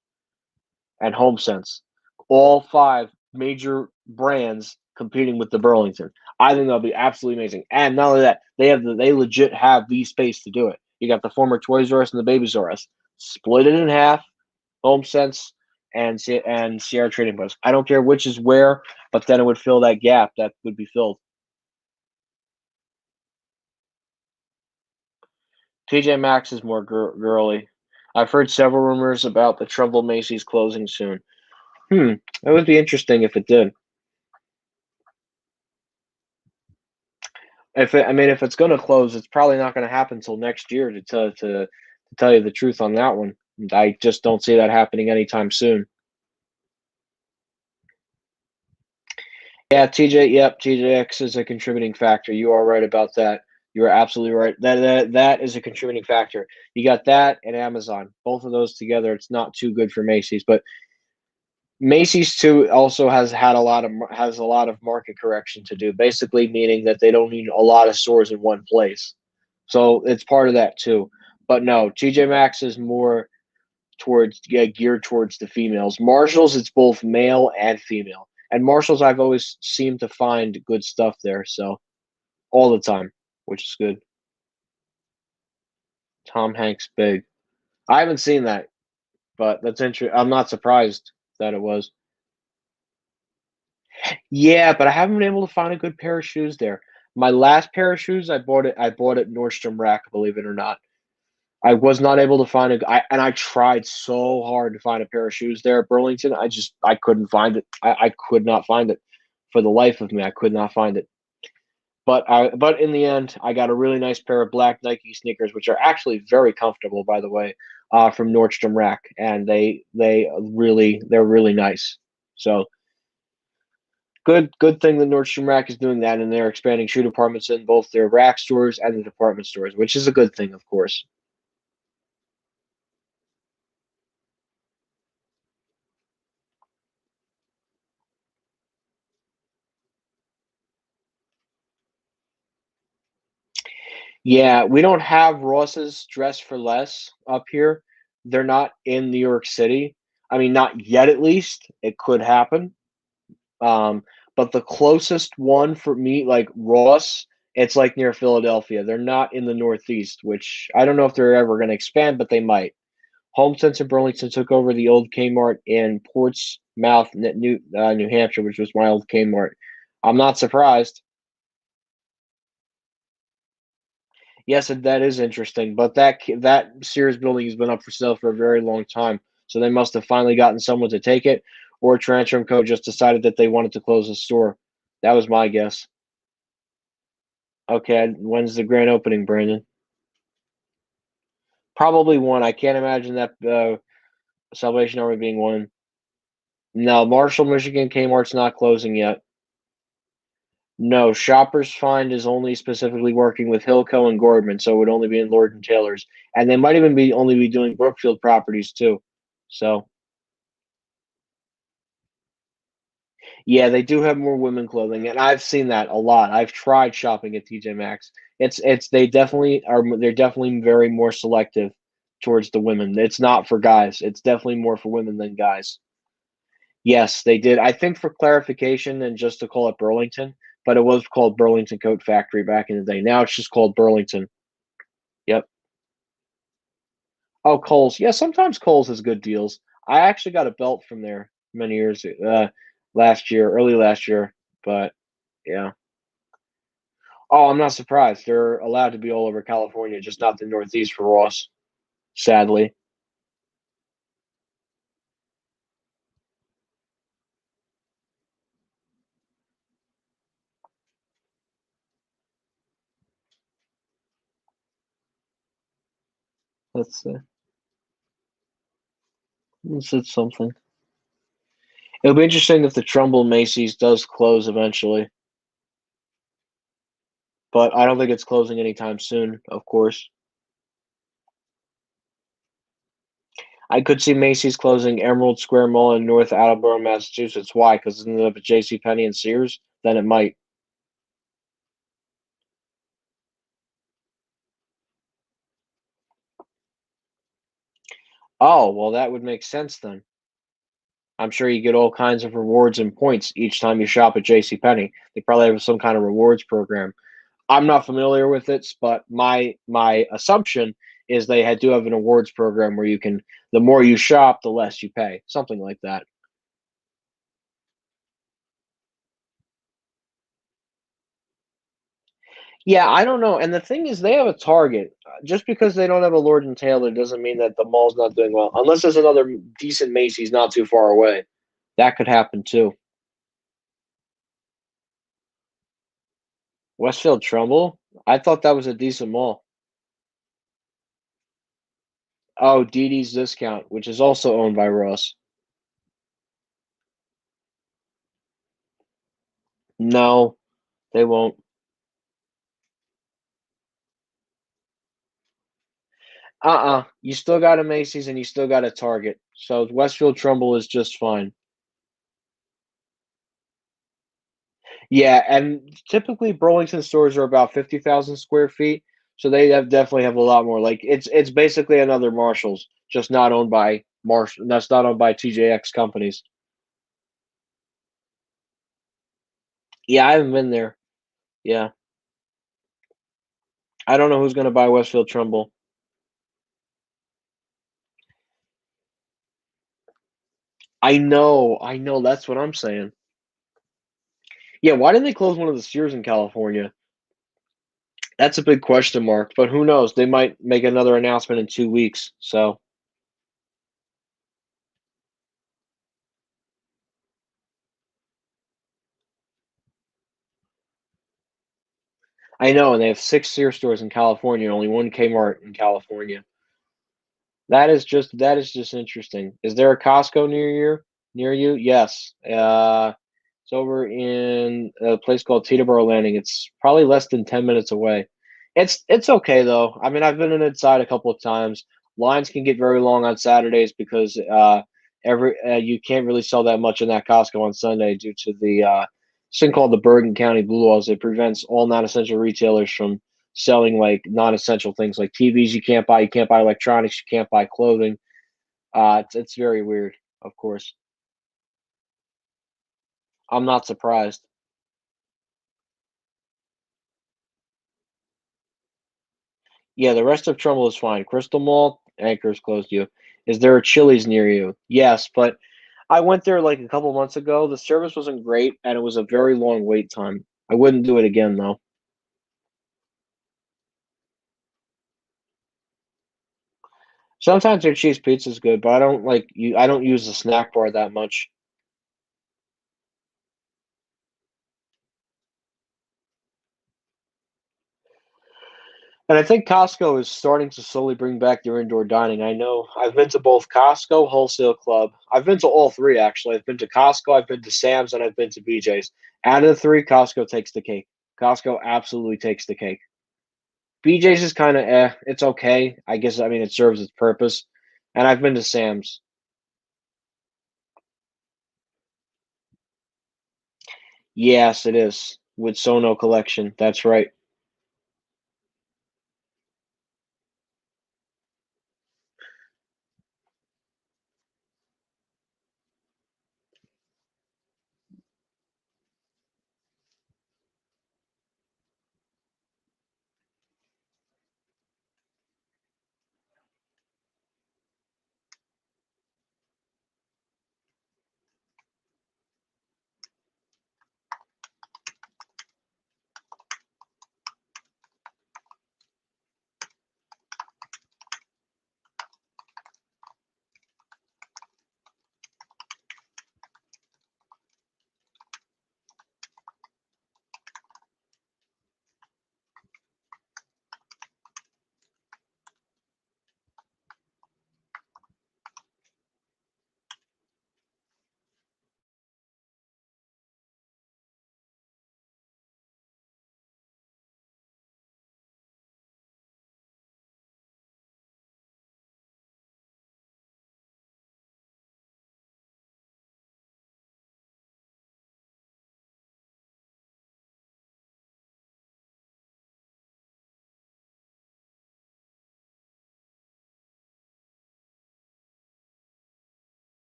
and HomeSense. All five major brands competing with the Burlington. I think that'll be absolutely amazing. And not only that, they legit have the space to do it. You got the former Toys R Us and the Babies R Us. Split it in half, HomeSense and Sierra Trading Post. I don't care which is where, but then it would fill that gap that would be filled. TJ Maxx is more girly. I've heard several rumors about the Trumbull Macy's closing soon. It would be interesting if it did. If it's going to close, it's probably not going to happen until next year. To tell you the truth on that one, I just don't see that happening anytime soon. Yeah, Yep, TJX is a contributing factor. You are right about that. You are absolutely right. That is a contributing factor. You got that and Amazon. Both of those together, it's not too good for Macy's. But Macy's too also has a lot of market correction to do. Basically, meaning that they don't need a lot of stores in one place. So it's part of that too. But no, TJ Maxx is more geared towards the females. Marshalls, it's both male and female. And Marshalls, I've always seemed to find good stuff there. So all the time, which is good. Tom Hanks big. I haven't seen that, but that's interesting. I'm not surprised that it was. Yeah, but I haven't been able to find a good pair of shoes there. My last pair of shoes, I bought at Nordstrom Rack, believe it or not. I was not able to find and I tried so hard to find a pair of shoes there at Burlington. I couldn't find it. I could not find it for the life of me. I could not find it. But in the end, I got a really nice pair of black Nike sneakers, which are actually very comfortable, by the way, from Nordstrom Rack, and they're really nice. So good thing that Nordstrom Rack is doing that, and they're expanding shoe departments in both their Rack stores and the department stores, which is a good thing, of course. Yeah, we don't have Ross's Dress for Less up here. They're not in New York City. I mean, not yet at least. It could happen. Um, but the closest one for me, like Ross, it's like near Philadelphia. They're not in the Northeast, which I don't know if they're ever going to expand, but they might. HomeSense and Burlington took over the old Kmart in Portsmouth, New Hampshire, which was my old Kmart. I'm not surprised. Yes, that is interesting, but that Sears building has been up for sale for a very long time, so they must have finally gotten someone to take it, or Transform Co. just decided that they wanted to close the store. That was my guess. Okay, when's the grand opening, Brandon? Probably one. I can't imagine that Salvation Army being one. No, Marshall, Michigan, Kmart's not closing yet. No, Shoppers Find is only specifically working with Hilco and Gordman, so it would only be in Lord and Taylor's, and they might even be only be doing Brookfield properties too. So yeah, they do have more women clothing, and I've seen that a lot. I've tried shopping at TJ Maxx. They're definitely very more selective towards the women. It's not for guys. It's definitely more for women than guys. Yes, they did. I think for clarification and just to call it Burlington, but it was called Burlington Coat Factory back in the day. Now it's just called Burlington. Yep. Oh, Kohl's. Yeah, sometimes Kohl's has good deals. I actually got a belt from there many years last year, early last year, but yeah. Oh, I'm not surprised. They're allowed to be all over California, just not the Northeast for Ross, sadly. Let's see. It's something. It'll be interesting if the Trumbull Macy's does close eventually, but I don't think it's closing anytime soon, of course. I could see Macy's closing Emerald Square Mall in North Attleboro, Massachusetts. Why? Because isn't it up at JCPenney and Sears? Then it might. Oh, well, that would make sense then. I'm sure you get all kinds of rewards and points each time you shop at JCPenney. They probably have some kind of rewards program. I'm not familiar with it, but my assumption is do have an awards program where you can the more you shop, the less you pay, something like that. Yeah, I don't know, and the thing is they have a Target. Just because they don't have a Lord& and Taylor doesn't mean that the mall's not doing well, unless there's another decent Macy's not too far away. That could happen too. Westfield Trumbull? I thought that was a decent mall. Oh, DD's Discount, which is also owned by Ross. No, they won't. You still got a Macy's and you still got a Target. So Westfield Trumbull is just fine. Yeah, and typically Burlington stores are about 50,000 square feet, so they have definitely have a lot more. Like it's basically another Marshalls, just not owned by Marshall. That's not owned by TJX companies. Yeah, I haven't been there. Yeah, I don't know who's gonna buy Westfield Trumbull. I know. That's what I'm saying. Yeah, why didn't they close one of the Sears in California? That's a big question mark, but who knows? They might make another announcement in 2 weeks. So I know, and they have 6 Sears stores in California, only one Kmart in California. That is just interesting. Is there a Costco near you? Yes. It's over in a place called Teterboro Landing. It's probably less than 10 minutes away. It's okay though. I mean, I've been inside a couple of times. Lines can get very long on Saturdays because every you can't really sell that much in that Costco on Sunday due to the thing called the Bergen County Blue Laws. It prevents all non-essential retailers from selling like non-essential things like TVs you can't buy electronics, you can't buy clothing. It's very weird, of course. I'm not surprised. Yeah, the rest of Trumbull is fine. Crystal Mall, Anchor's close to you. Is there a Chili's near you? Yes, but I went there like a couple months ago. The service wasn't great, and it was a very long wait time. I wouldn't do it again though. Sometimes their cheese pizza's good, but I don't like you. I don't use the snack bar that much. And I think Costco is starting to slowly bring back their indoor dining. I know I've been to both Costco, Wholesale Club. I've been to all three actually. I've been to Costco, I've been to Sam's, and I've been to BJ's. Out of the three, Costco takes the cake. Costco absolutely takes the cake. BJ's is kind of it's okay. I guess I mean it serves its purpose. And I've been to Sam's. Yes, it is with Sono collection. That's right.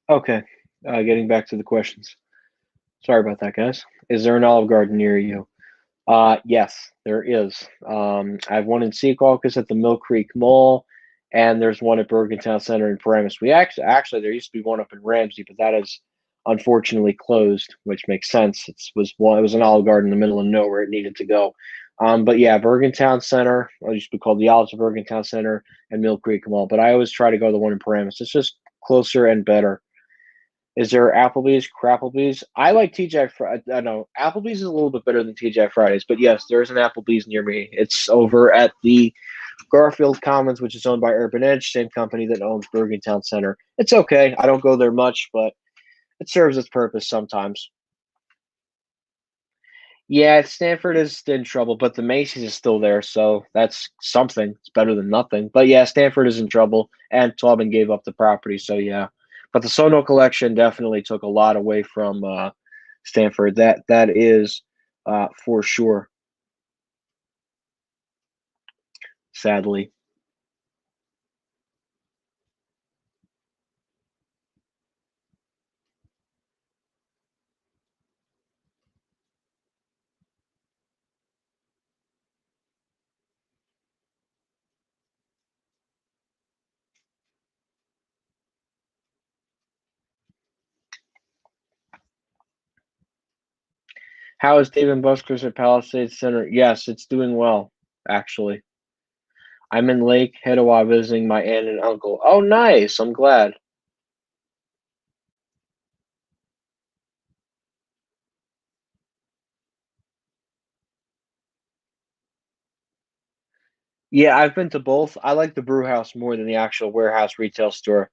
Okay, getting back to the questions. Sorry about that, guys. Is there an Olive Garden near you? Yes, there is. I have one in Secaucus at the Mill Creek Mall, and there's one at Bergen Town Center in Paramus. We actually there used to be one up in Ramsey, but that is unfortunately closed, which makes sense. It was an Olive Garden in the middle of nowhere. It needed to go. But yeah, Bergen Town Center, or it used to be called the Olives of Bergen Town Center and Mill Creek Mall. But I always try to go to the one in Paramus. It's just closer and better. Is there Applebee's, Crapplebee's? I like TGI Fridays. I know Applebee's is a little bit better than TGI Fridays, but yes, there is an Applebee's near me. It's over at the Garfield Commons, which is owned by Urban Edge, same company that owns Bergen Town Center. It's okay. I don't go there much, but it serves its purpose sometimes. Yeah, Stanford is in trouble, but the Macy's is still there, so that's something. It's better than nothing. But yeah, Stanford is in trouble, and Taubman gave up the property, so yeah. But the Sono collection definitely took a lot away from Stanford. That is for sure, sadly. How is Dave and Buster's at Palisades Center? Yes, it's doing well, actually. I'm in Lake Etowah visiting my aunt and uncle. Oh, nice. I'm glad. Yeah, I've been to both. I like the brew house more than the actual warehouse retail store.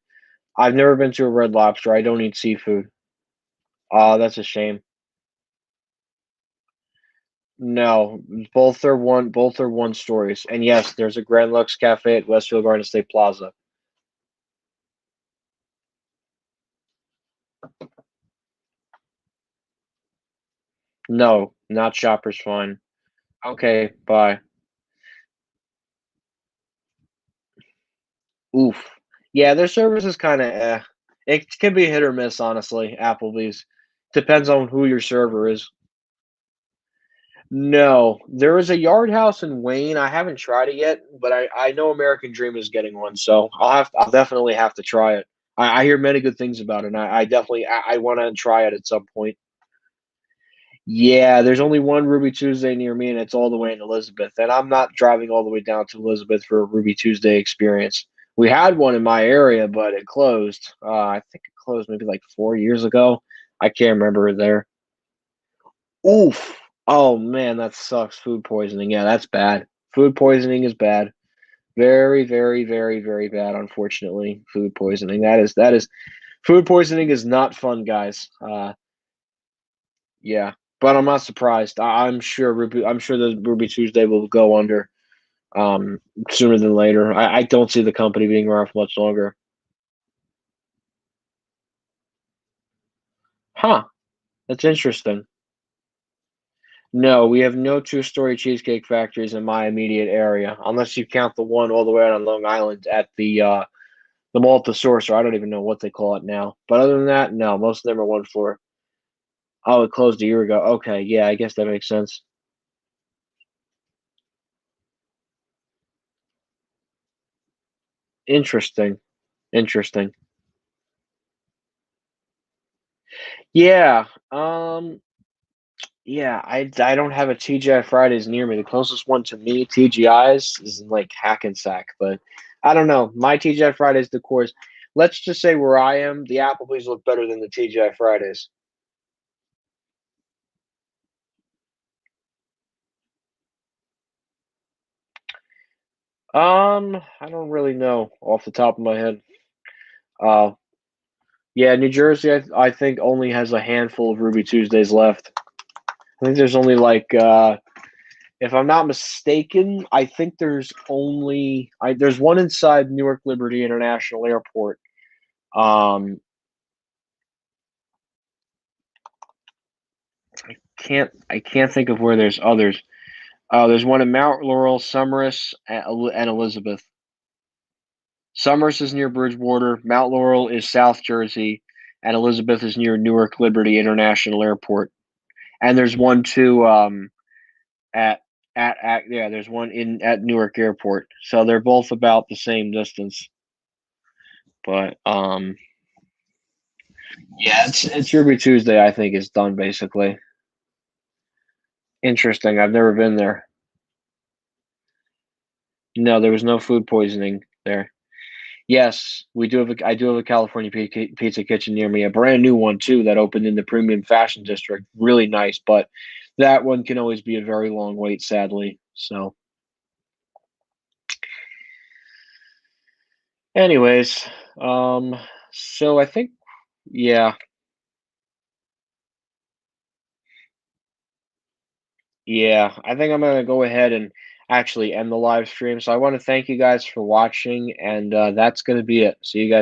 I've never been to a Red Lobster. I don't eat seafood. That's a shame. No, both are one stories. And yes, there's a Grand Lux Cafe at Westfield Garden State Plaza. No, not Shoppers Fun. Okay, bye. Oof. Yeah, their service is kind of It can be hit or miss, honestly. Applebee's depends on who your server is. No, there is a Yard House in Wayne. I haven't tried it yet, but I know American Dream is getting one, so I'll definitely have to try it. I hear many good things about it, and I definitely I want to try it at some point. Yeah, there's only one Ruby Tuesday near me, and it's all the way in Elizabeth, and I'm not driving all the way down to Elizabeth for a Ruby Tuesday experience. We had one in my area, but it closed. I think it closed maybe like 4 years ago. I can't remember there. Oof. Oh man, that sucks. Food poisoning. Yeah, that's bad. Food poisoning is bad. Very, very, very, very bad. Unfortunately, food poisoning. That is food poisoning is not fun, guys. Yeah, but I'm not surprised. I'm sure the Ruby Tuesday will go under um sooner than later. I don't see the company being around for much longer. Huh? That's interesting. No, we have no two-story cheesecake factories in my immediate area, unless you count the one all the way out on Long Island at the mall at the Source, or I don't even know what they call it now. But other than that, no, most of them are one floor. Oh, it closed a year ago. Okay, yeah, I guess that makes sense. Interesting. Interesting. Yeah. Yeah, I don't have a TGI Fridays near me. The closest one to me, TGI's, is in like Hackensack, but I don't know. My TGI Fridays decors. Let's just say where I am, the Applebee's look better than the TGI Fridays. I don't really know off the top of my head. Uh, yeah, New Jersey, I think only has a handful of Ruby Tuesdays left. I think there's only like if I'm not mistaken, I think there's one inside Newark Liberty International Airport. Um, I can't think of where there's others. There's one in Mount Laurel, Summerus, and Elizabeth. Summerus is near Bridgewater. Mount Laurel is South Jersey, and Elizabeth is near Newark Liberty International Airport. And there's one too at yeah, there's one in at Newark Airport. So they're both about the same distance. But yeah, it's Ruby Tuesday. I think is done basically. Interesting. I've never been there. No, there was no food poisoning there. Yes, we do have. I do have a California pizza kitchen near me, a brand new one too that opened in the premium fashion district. Really nice, but that one can always be a very long wait, sadly. So, anyways, um, so I think, yeah, yeah, I think I'm gonna go ahead and actually end the live stream. So I want to thank you guys for watching, and that's gonna be it. See you guys.